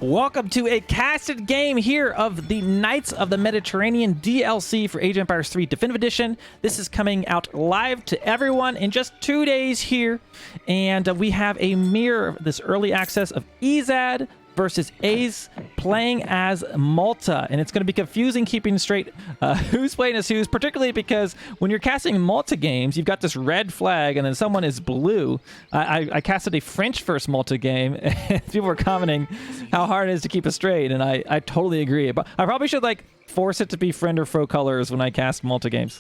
Welcome to a casted game here of the Knights of the Mediterranean DLC for Age of Empires 3 Definitive Edition. This is coming out live to everyone in just 2 days here. And we have a mirror of this early access of Ezad versus Ace playing as Malta. And it's going to be confusing keeping straight who's playing as who's, particularly because when you're casting Malta games, you've got this red flag and then someone is blue. I casted a French first Malta game and people were commenting how hard it is to keep it straight. And I totally agree. But I probably should like force it to be friend or foe colors when I cast Malta games.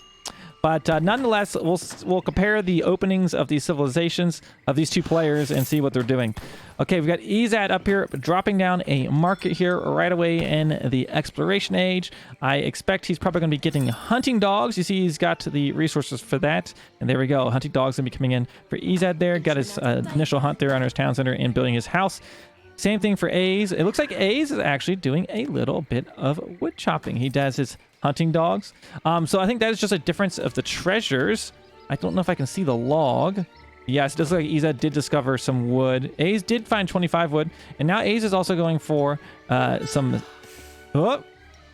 But nonetheless, we'll compare the openings of these civilizations of these two players and see what they're doing. Okay, we've got Ezad up here dropping down a market here right away in the exploration age. I expect he's probably going to be getting hunting dogs. You see he's got the resources for that. And there we go. Hunting dogs going to be coming in for Ezad there. Got his initial hunt there on his town center and building his house. Same thing for A's. It looks like A's is actually doing a little bit of wood chopping. He does his hunting dogs. So I think that is just a difference of the treasures. I don't know if I can see the log. Yes, it does look like Ezad did discover some wood. A's did find 25 wood. And now A's is also going for some... Oh, a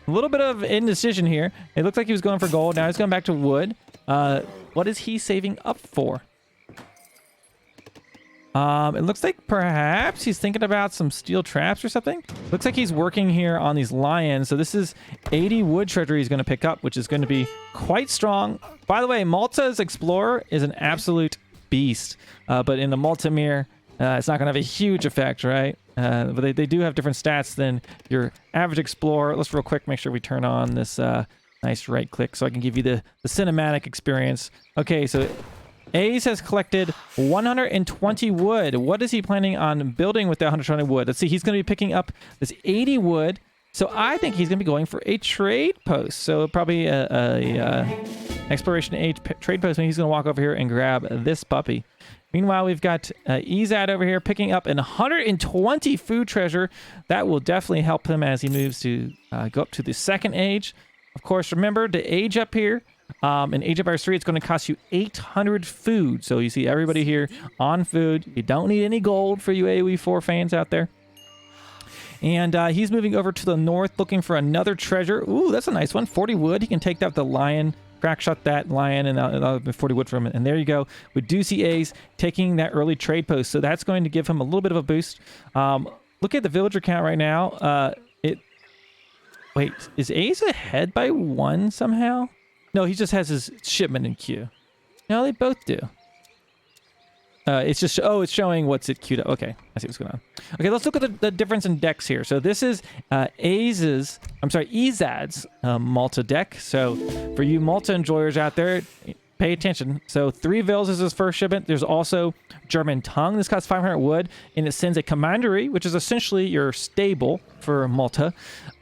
little bit of indecision here. It looks like he was going for gold. Now he's going back to wood. What is he saving up for? It looks like perhaps he's thinking about some steel traps or something. Looks like he's working here on these lions. So this is 80 wood treasure he's going to pick up, which is going to be quite strong. By the way, Malta's Explorer is an absolute beast. But in the Malta mirror, it's not going to have a huge effect, right? But they do have different stats than your average Explorer. Let's real quick make sure we turn on this nice right click so I can give you the cinematic experience. Okay, so... Ace has collected 120 wood. What is he planning on building with that 120 wood? Let's see. He's going to be picking up this 80 wood. So I think he's going to be going for a trade post. So probably a exploration age trade post. And he's going to walk over here and grab this puppy. Meanwhile, we've got Ezad over here picking up an 120 food treasure. That will definitely help him as he moves to go up to the second age. Of course, remember the age up here. In Age of Empires 3, it's going to cost you 800 food. So you see everybody here on food. You don't need any gold for you AoE4 fans out there. And he's moving over to the north looking for another treasure. Ooh, that's a nice one. 40 wood. He can take out the lion, crack shot that lion, and that'll be 40 wood from it. And there you go. We do see Ace taking that early trade post. So that's going to give him a little bit of a boost. Look at the villager count right now. Wait, is Ace ahead by 1 somehow? No, he just has his shipment in queue. No, they both do. It's just... Oh, it's showing what's it queued up. Okay, I see what's going on. Okay, let's look at the difference in decks here. So this is Ezad's Malta deck. So for you Malta enjoyers out there, pay attention. So 3 vills is his first shipment. There's also German tongue. This costs 500 wood, and it sends a commandery, which is essentially your stable for Malta.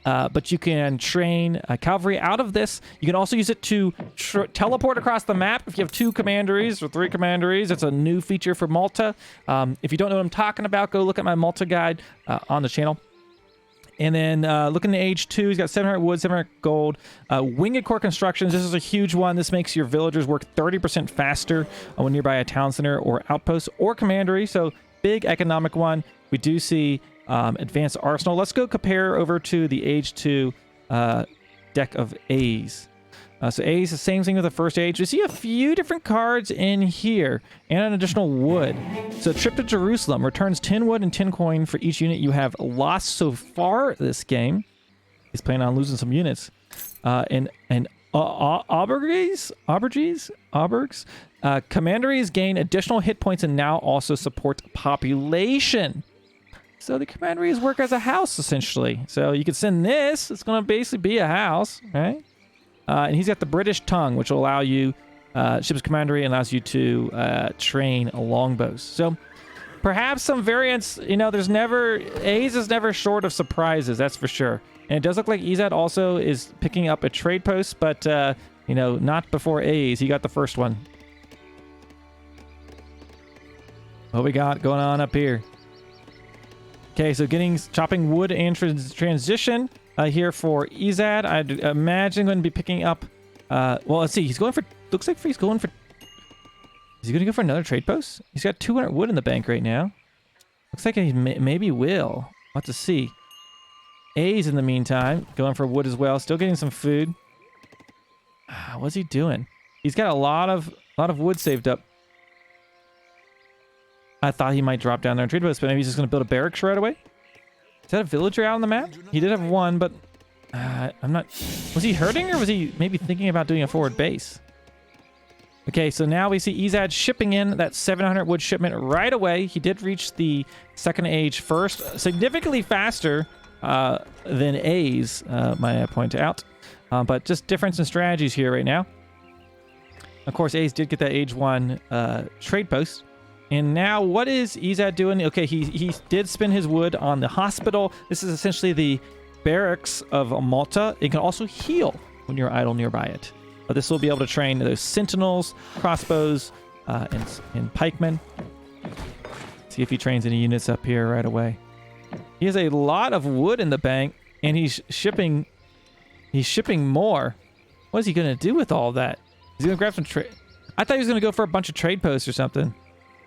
But you can train cavalry out of this. You can also use it to teleport across the map. If you have 2 commanderies or 3 commanderies, it's a new feature for Malta. If you don't know what I'm talking about, go look at my Malta guide on the channel. And then looking at age 2, he's got 700 wood, 700 gold. Winged core constructions, this is a huge one. This makes your villagers work 30% faster when you're by a town center or outpost or commandery. So big economic one. We do see advanced arsenal. Let's go compare over to the age 2 deck of A's. So A's, the same thing with the first age. You see a few different cards in here and an additional wood. So Trip to Jerusalem returns 10 wood and 10 coin for each unit you have lost so far this game. He's planning on losing some units. And auberges, commanderies gain additional hit points and now also support population. So the commanderies work as a house essentially. So you can send this. It's going to basically be a house, right? And he's got the British tongue, which will allow you, ship's commandery allows you to train longbows. So perhaps some variants, A's is never short of surprises, that's for sure. And it does look like Ezad also is picking up a trade post, but, not before A's. He got the first one. What we got going on up here? Okay, so chopping wood and transition. Here for Ezad, I'd imagine going to be picking up. Well, let's see. Looks like he's going for. Is he going to go for another trade post? He's got 200 wood in the bank right now. Looks like he maybe will. We'll have to see. A's in the meantime, going for wood as well. Still getting some food. What's he doing? He's got a lot of wood saved up. I thought he might drop down there and trade post, but maybe he's just going to build a barracks right away. Is that a villager out on the map? He did have one, but I'm not... Was he hurting, or was he maybe thinking about doing a forward base? Okay, so now we see Ezad shipping in that 700 wood shipment right away. He did reach the second age first, significantly faster than A's, might I point out. But just difference in strategies here right now. Of course, A's did get that age 1 trade post. And now what is Ezad doing? Okay, he did spin his wood on the hospital. This is essentially the barracks of Malta. It can also heal when you're idle nearby it. But this will be able to train those sentinels, crossbows, and pikemen. See if he trains any units up here right away. He has a lot of wood in the bank, and he's shipping more. What is he going to do with all that? He's going to grab some trade. I thought he was going to go for a bunch of trade posts or something.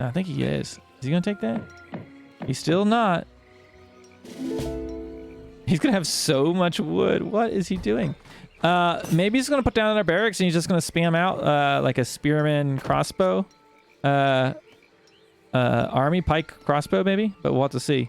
I think he is. Is he going to take that? He's still not. He's going to have so much wood. What is he doing? Maybe he's going to put down another barracks and he's just going to spam out like a spearman crossbow. Army pike crossbow maybe, but we'll have to see.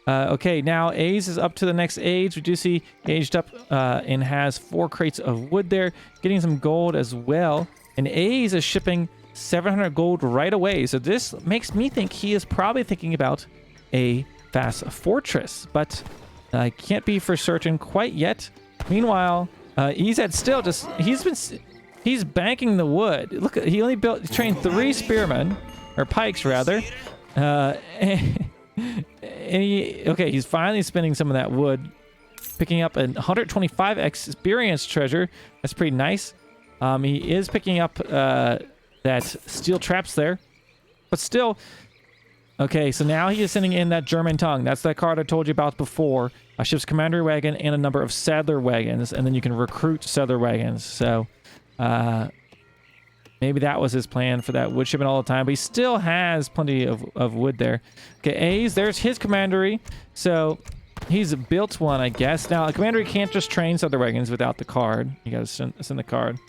Okay, now A's is up to the next age. We do see aged up and has 4 crates of wood there, getting some gold as well. And A's is shipping 700 gold right away. So this makes me think he is probably thinking about a fast fortress, but I can't be for certain quite yet. Meanwhile, Ezad still just he's banking the wood. Look, he only trained 3 spearmen or pikes rather. Okay, he's finally spending some of that wood, picking up a 125 experience treasure. That's pretty nice. He is picking up that steel traps there, but still. Okay, so now he is sending in that German tongue. That's that card I told you about before. A ship's commander wagon and a number of saddler wagons, and then you can recruit saddler wagons. So maybe that was his plan for that wood shipment all the time, but he still has plenty of wood there. Okay, A's, there's his commandery. So he's built one, I guess. Now, a commandery can't just train saddler wagons without the card. You gotta send the card.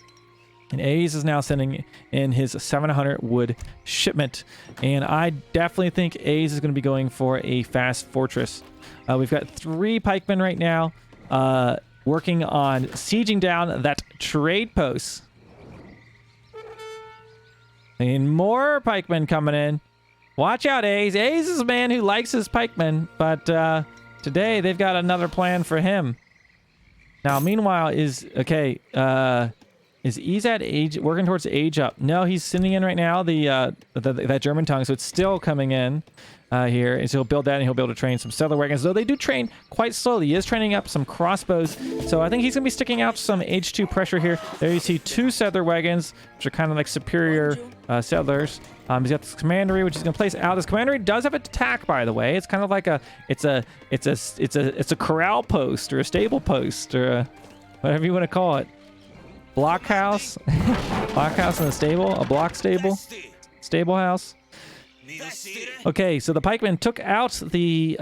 And A's is now sending in his 700 wood shipment. And I definitely think A's is going to be going for a fast fortress. We've got 3 pikemen right now working on sieging down that trade post. And more pikemen coming in. Watch out, A's. A's is a man who likes his pikemen. But today they've got another plan for him. Now, meanwhile, is Ezad working towards age up? No, he's sending in right now that German tongue, so it's still coming in here. And so he'll build that, and he'll be able to train some saddler wagons, though they do train quite slowly. He is training up some crossbows, so I think he's going to be sticking out some H2 pressure here. There you see 2 saddler wagons, which are kind of like superior settlers. He's got this commandery, which he's going to place out. This commandery does have an attack, by the way. It's kind of like it's a corral post or a stable post or whatever you want to call it. Blockhouse, blockhouse in the stable, a block stable, stable house. Okay, so the pikeman took out the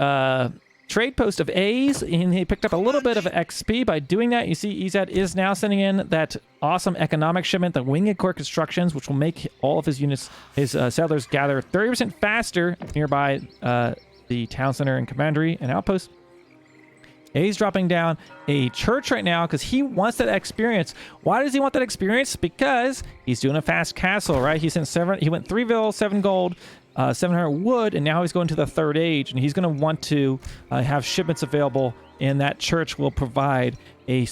trade post of A's, and he picked up a little bit of XP by doing that. You see, Ezad is now sending in that awesome economic shipment, the winged core constructions, which will make all of his units, his settlers, gather 30% faster nearby the town center and commandery and outpost. A's dropping down a church right now because he wants that experience. Why does he want that experience? Because he's doing a fast castle, right? He went 3 vil, 7 gold, 700 wood, and now he's going to the 3rd age, and he's going to want to have shipments available, and that church will provide a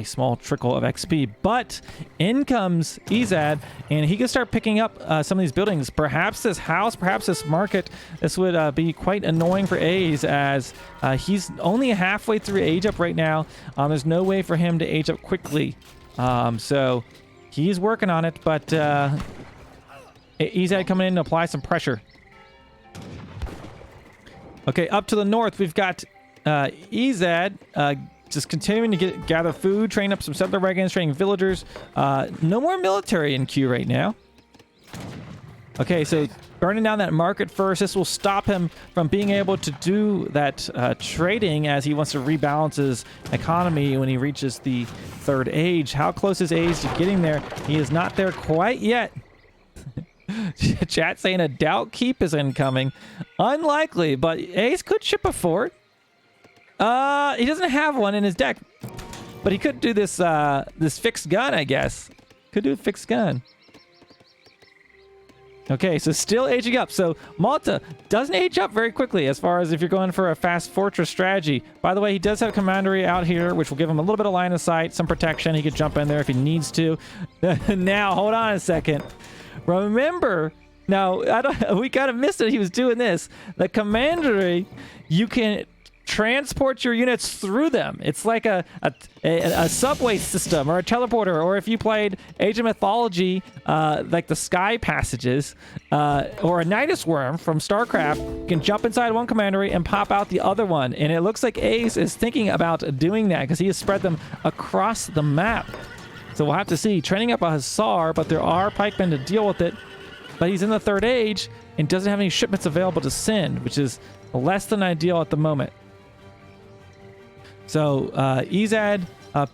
small trickle of XP. But in comes Ezad, and he can start picking up some of these buildings. Perhaps this house, perhaps this market. This would be quite annoying for A's, as he's only halfway through age up right now. There's no way for him to age up quickly. So he's working on it, but Ezad coming in to apply some pressure. Okay, up to the north, we've got Ezad just continuing to gather food, train up some settler wagons, training villagers. No more military in queue right now. Okay, so burning down that market first. This will stop him from being able to do that trading as he wants to rebalance his economy when he reaches the third age. How close is A's to getting there? He is not there quite yet. Chat saying a doubt keep is incoming. Unlikely, but A's could ship a fort. He doesn't have one in his deck, but he could do this this fixed gun, I guess. Could do a fixed gun. Okay, so still aging up. So Malta doesn't age up very quickly as far as if you're going for a fast fortress strategy. By the way, he does have commandery out here, which will give him a little bit of line of sight, some protection. He could jump in there if he needs to. Now, hold on a second. Remember, now, we kind of missed it. He was doing this. The commandery, you can transport your units through them. It's like a subway system or a teleporter, or if you played Age of Mythology, like the Sky Passages, or a Nidus Worm from StarCraft, you can jump inside one commandery and pop out the other one. And it looks like Ace is thinking about doing that because he has spread them across the map. So we'll have to see. Training up a Hussar, but there are pikemen to deal with it. But he's in the third age and doesn't have any shipments available to send, which is less than ideal at the moment. So Ezad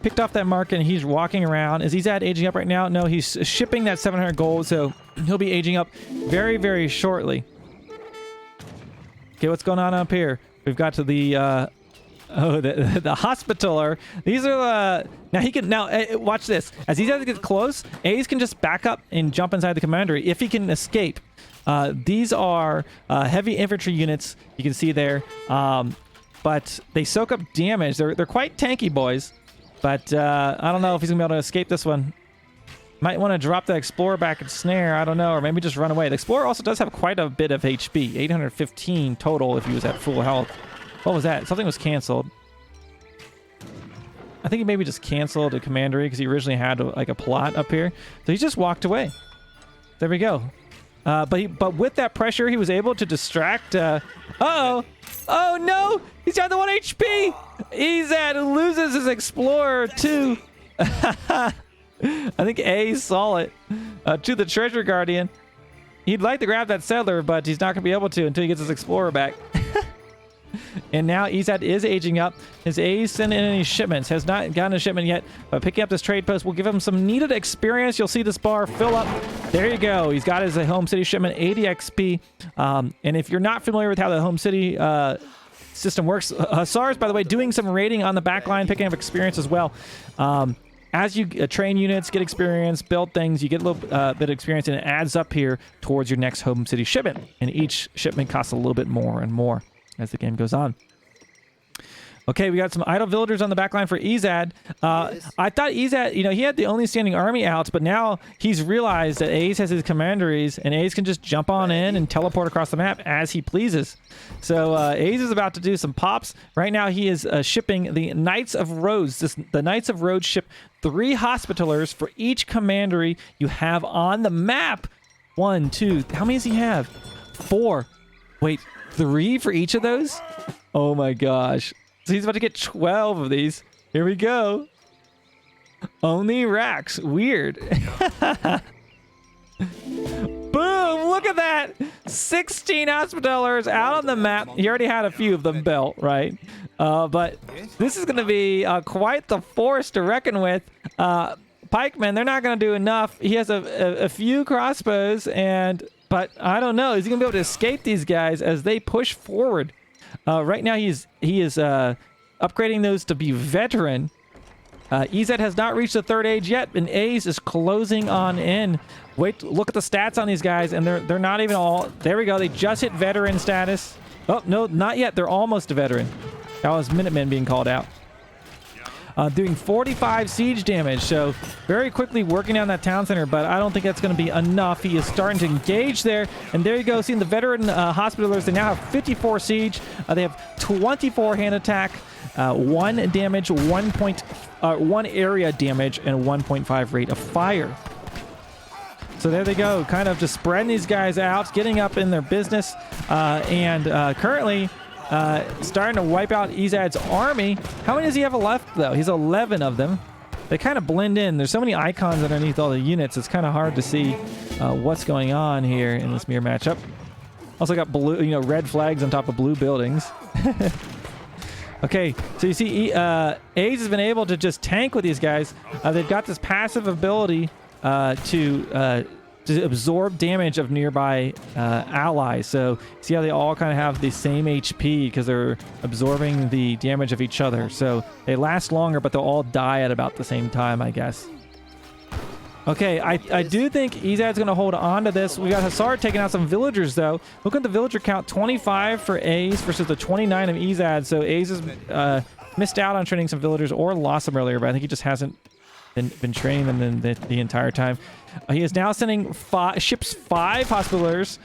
picked off that market and he's walking around. Is Ezad aging up right now? No, he's shipping that 700 gold, so he'll be aging up very, very shortly. Okay, what's going on up here? We've got to the the hospitaler. These are now he can watch this. As Ezad gets close, Ace can just back up and jump inside the commandery if he can escape. These are heavy infantry units. You can see there. But they soak up damage. They're quite tanky, boys. But I don't know if he's going to be able to escape this one. Might want to drop the Explorer back at Snare. I don't know. Or maybe just run away. The Explorer also does have quite a bit of HP. 815 total if he was at full health. What was that? Something was canceled. I think he maybe just canceled a commandery because he originally had like a plot up here. So he just walked away. There we go. But with that pressure, he was able to distract. Uh-oh. Oh, no. He's down to 1 HP. Ezad loses his Explorer, too. I think A saw it. To the Treasure Guardian. He'd like to grab that Settler, but he's not going to be able to until he gets his Explorer back. And now Ezad is aging up. His A's sent in any shipments. Has not gotten a shipment yet, but picking up this trade post will give him some needed experience. You'll see this bar fill up. There you go. He's got his home city shipment, 80 XP. And if you're not familiar with how the home city system works, Hussars, by the way, doing some raiding on the back line, picking up experience as well. As you train units, get experience, build things, you get a little bit of experience, and it adds up here towards your next home city shipment. And each shipment costs a little bit more and more as the game goes on. Okay, we got some idle villagers on the back line for Ezad. I thought Ezad, he had the only standing army out, but now he's realized that Ace has his commanderies, and Ace can just jump on in and teleport across the map as he pleases. So Ace is about to do some pops. Right now he is shipping the Knights of Rhodes. The Knights of Rhodes ship 3 hospitalers for each commandery you have on the map. 1, 2, how many does he have? 4. Wait, 3 for each of those? Oh my gosh. So he's about to get 12 of these. Here we go. Only racks. Weird. Boom! Look at that! 16 hospitalers out on the map. He already had a few of them built, right? But this is going to be quite the force to reckon with. Pikemen, they're not going to do enough. He has a few crossbows, but I don't know. Is he going to be able to escape these guys as they push forward? Right now, he is upgrading those to be veteran. Ezad has not reached the third age yet, and Ace is closing on in. Wait, look at the stats on these guys, and they're not even all. There we go. They just hit veteran status. Oh no, not yet. They're almost a veteran. That was Minutemen being called out. Doing 45 siege damage, so very quickly working down that town center, but I don't think that's going to be enough. He is starting to engage there, and there you go, seeing the veteran hospitalers. They now have 54 siege. They have 24 hand attack, 1 damage, 1 area damage, and 1.5 rate of fire. So there they go, kind of just spreading these guys out, getting up in their business, and currently starting to wipe out Ezad's army. How many does he have left, though? He's 11 of them. they kind of blend in. There's so many icons underneath all the units. It's kind of hard to see what's going on here in this mirror matchup. Also got blue, you know, red flags on top of blue buildings. Okay, so you see A's has been able to just tank with these guys. They've got this passive ability to absorb damage of nearby allies. So see how they all kind of have the same HP because they're absorbing the damage of each other. So they last longer, but they'll all die at about the same time, I guess. Okay, I do think Ezad's going to hold on to this. We got Hussar taking out some villagers, though. Look at the villager count, 25 for A's versus the 29 of Ezad. So A's has missed out on training some villagers or lost them earlier, but I think he just hasn't been training them the entire time. He is now sending ships 5 hospitalers.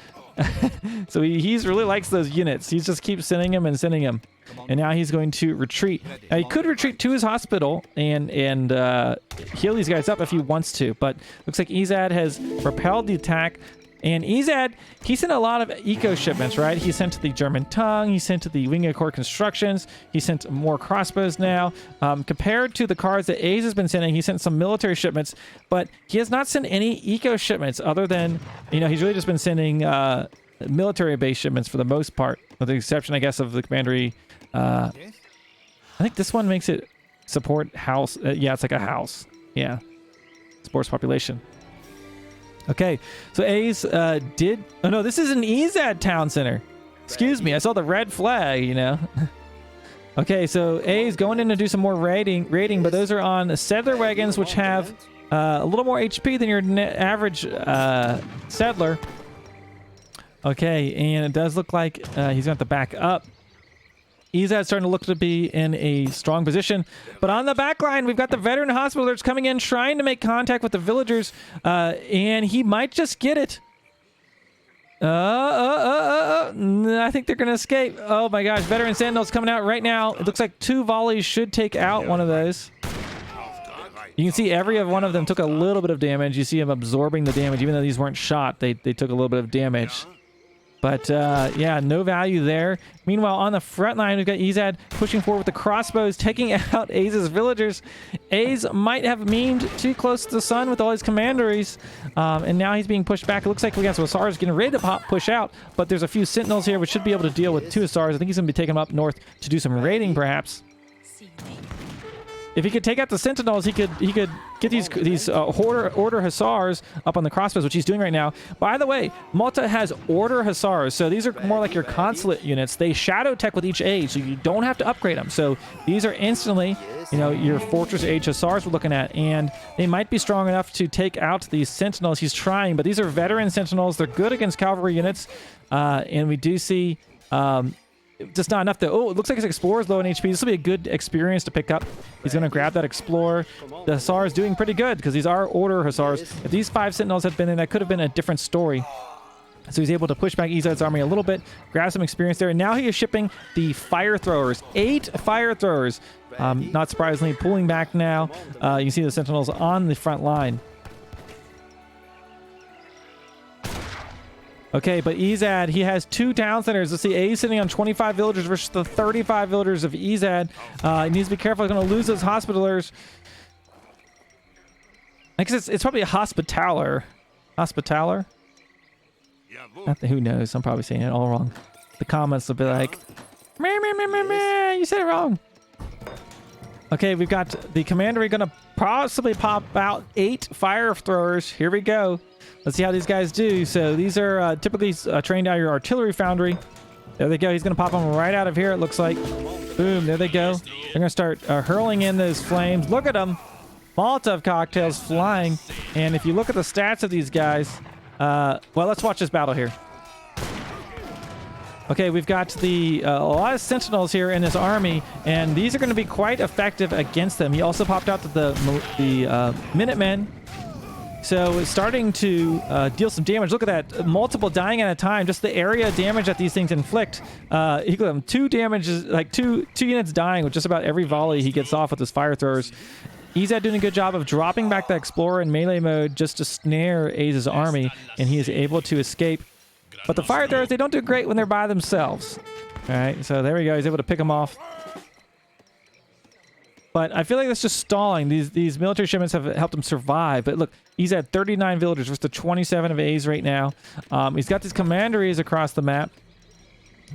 So he really likes those units. He just keeps sending them and sending them. And now he's going to retreat. Now he could retreat to his hospital and heal these guys up if he wants to, but looks like Ezad has repelled the attack. And Ezad, he sent a lot of eco shipments, right? He sent to the German Tongue, he sent to the Wing Accord Constructions, he sent more crossbows now. Compared to the cards that A's has been sending, he sent some military shipments, but he has not sent any eco shipments other than, you know, he's really just been sending military base shipments for the most part, with the exception, I guess, of the commandery. I think this one makes it support house. Yeah, it's like a house. Yeah. Sports population. Okay, so A's did... Oh, no, this is an Ezad town center. Excuse me, I saw the red flag, you know. Okay, so A's going in to do some more raiding, but those are on settler wagons, which have a little more HP than your average settler. Okay, and it does look like he's going to have to back up. Ezad's starting to look to be in a strong position. But on the back line, we've got the veteran hospitalers coming in, trying to make contact with the villagers. And he might just get it. I think they're going to escape. Oh my gosh, veteran sentinels coming out right now. It looks like 2 volleys should take out one of those. You can see every one of them took a little bit of damage. You see them absorbing the damage. Even though these weren't shot, they took a little bit of damage. But, yeah, no value there. Meanwhile, on the front line, we've got Ezad pushing forward with the crossbows, taking out A's villagers. A's might have memed too close to the sun with all his commanderies, and now he's being pushed back. It looks like we got some Hussars getting ready to push out, but there's a few Sentinels here which should be able to deal with 2 Hussars. I think he's going to be taking them up north to do some raiding, perhaps. If he could take out the Sentinels, he could get these order Hussars up on the crossbows, which he's doing right now. By the way, Malta has order Hussars, so these are more like your consulate units. They shadow tech with each age, so you don't have to upgrade them. So these are instantly, you know, your fortress age Hussars we're looking at, and they might be strong enough to take out these Sentinels. He's trying, but these are veteran Sentinels. They're good against cavalry units, and we do see... just not enough to... Oh, it looks like his Explorer's low in HP. This will be a good experience to pick up. He's going to grab that Explorer. The Hussar is doing pretty good because these are order Hussars. If these 5 Sentinels had been in, that could have been a different story. So he's able to push back Ezad's army a little bit, grab some experience there. And now he is shipping the Fire Throwers. 8 Fire Throwers. Not surprisingly, pulling back now. You can see the Sentinels on the front line. Okay, but Ezad, he has 2 town centers. Let's see, A's sitting on 25 villagers versus the 35 villagers of Ezad. He needs to be careful. He's going to lose those hospitalers. I guess it's probably a hospitaler. Hospitaler? Who knows? I'm probably saying it all wrong. The comments will be like, meh, meh, meh, meh, meh, you said it wrong. Okay, we've got the commandery going to possibly pop out 8 fire throwers. Here we go. Let's see how these guys do. So these are typically trained out of your artillery foundry. There they go. He's going to pop them right out of here, it looks like. Boom, there they go. They're going to start hurling in those flames. Look at them. Molotov cocktails flying. And if you look at the stats of these guys, well, let's watch this battle here. Okay, we've got a lot of Sentinels here in this army, and these are going to be quite effective against them. He also popped out the Minutemen. So it's starting to deal some damage. Look at that. Multiple dying at a time. Just the area damage that these things inflict. Equal them 2 damages, like two units dying with just about every volley he gets off with his fire throwers. Ezad doing a good job of dropping back the Explorer in melee mode just to snare A's army, and he is able to escape. But the fire throwers, they don't do great when they're by themselves. All right, so there we go. He's able to pick them off. But I feel like that's just stalling. These military shipments have helped him survive. But look, he's at 39 villagers versus the 27 of A's right now. He's got these commanderies across the map.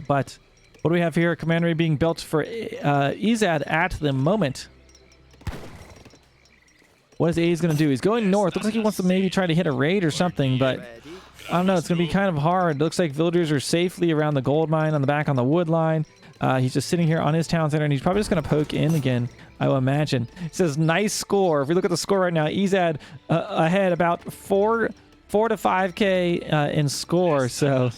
But what do we have here? A commandery being built for Ezad at the moment. What is A's going to do? He's going north. Looks like he wants to maybe try to hit a raid or something. But I don't know. It's going to be kind of hard. Looks like villagers are safely around the gold mine on the back on the wood line. He's just sitting here on his town center, and he's probably just going to poke in again, I will imagine. It says, nice score. If we look at the score right now, Ezad ahead about 4 to 5K in score. So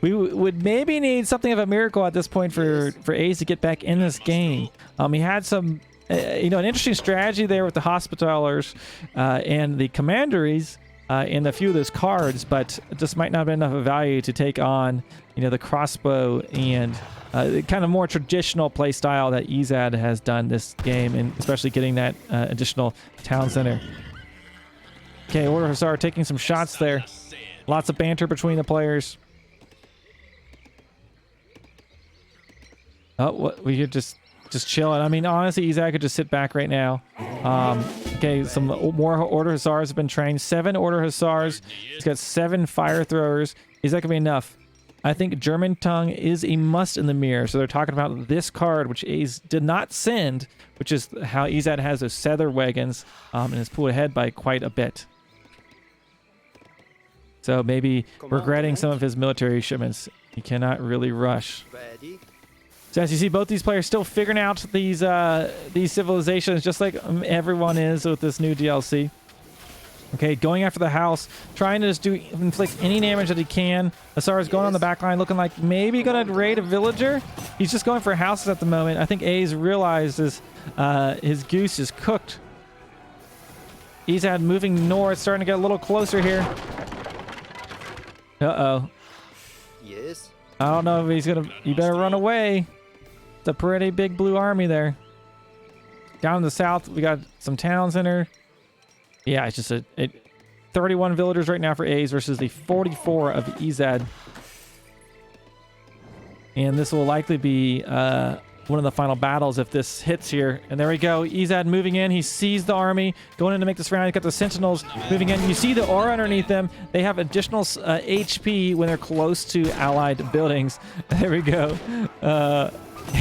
we would maybe need something of a miracle at this point for A's to get back in this game. He had some, an interesting strategy there with the Hospitallers and the Commanderies. In a few of those cards, but it just might not have been enough of value to take on, the crossbow and the kind of more traditional play style that Ezad has done this game, and especially getting that additional town center. Okay, Order Hussar taking some shots there. Lots of banter between the players. Oh, what, we could just chill it. I mean, honestly, Ezad could just sit back right now. Okay, some more Order Hussars have been trained. 7 Order Hussars. He's got 7 fire throwers. Is that going to be enough? I think German tongue is a must in the mirror. So they're talking about this card, which A's did not send, which is how Ezad has those Settler wagons and is pulled ahead by quite a bit. So maybe regretting some of his military shipments. He cannot really rush. So as you see, both these players still figuring out these civilizations, just like everyone is with this new DLC. Okay, going after the house, trying to just inflict any damage that he can. Hussar is going on the back line, looking like maybe going to raid a villager. He's just going for houses at the moment. I think A's realizes his goose is cooked. Ezad moving north, starting to get a little closer here. Uh-oh. Yes. I don't know if he's going to... You better run away. It's a pretty big blue army there. Down in the south, we got some town center. Yeah, it's just 31 villagers right now for A's versus the 44 of Ezad. And this will likely be one of the final battles if this hits here. And there we go. Ezad moving in. He sees the army going in to make this round. He's got the sentinels moving in. You see the aura underneath them. They have additional HP when they're close to allied buildings. There we go.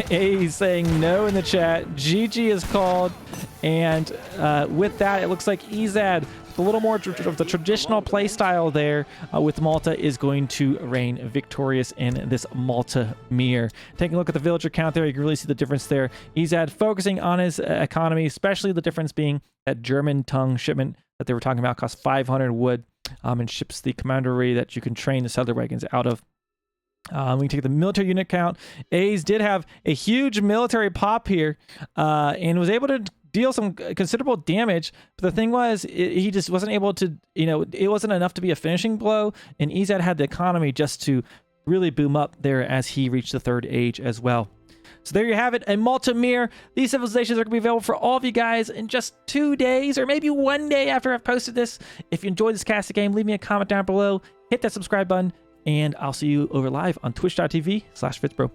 He's saying no in the chat. GG is called. And with that, it looks like Ezad, a little more of the traditional play style there with Malta, is going to reign victorious in this Malta mirror. Taking a look at the villager count there, you can really see the difference there. Ezad focusing on his economy, especially the difference being that German tongue shipment that they were talking about costs 500 wood and ships the commandery that you can train the Settler wagons out of. We can take the military unit count. A's did have a huge military pop here and was able to deal some considerable damage, but the thing was he just wasn't able to, it wasn't enough to be a finishing blow, and Ezad had the economy just to really boom up there as he reached the 3rd age as well. So there you have it, a Malta mirror. These civilizations are going to be available for all of you guys in just 2 days, or maybe 1 day after I've posted this. If you enjoyed this cast of game, leave me a comment down below, hit that subscribe button, and I'll see you over live on twitch.tv/FitzBro.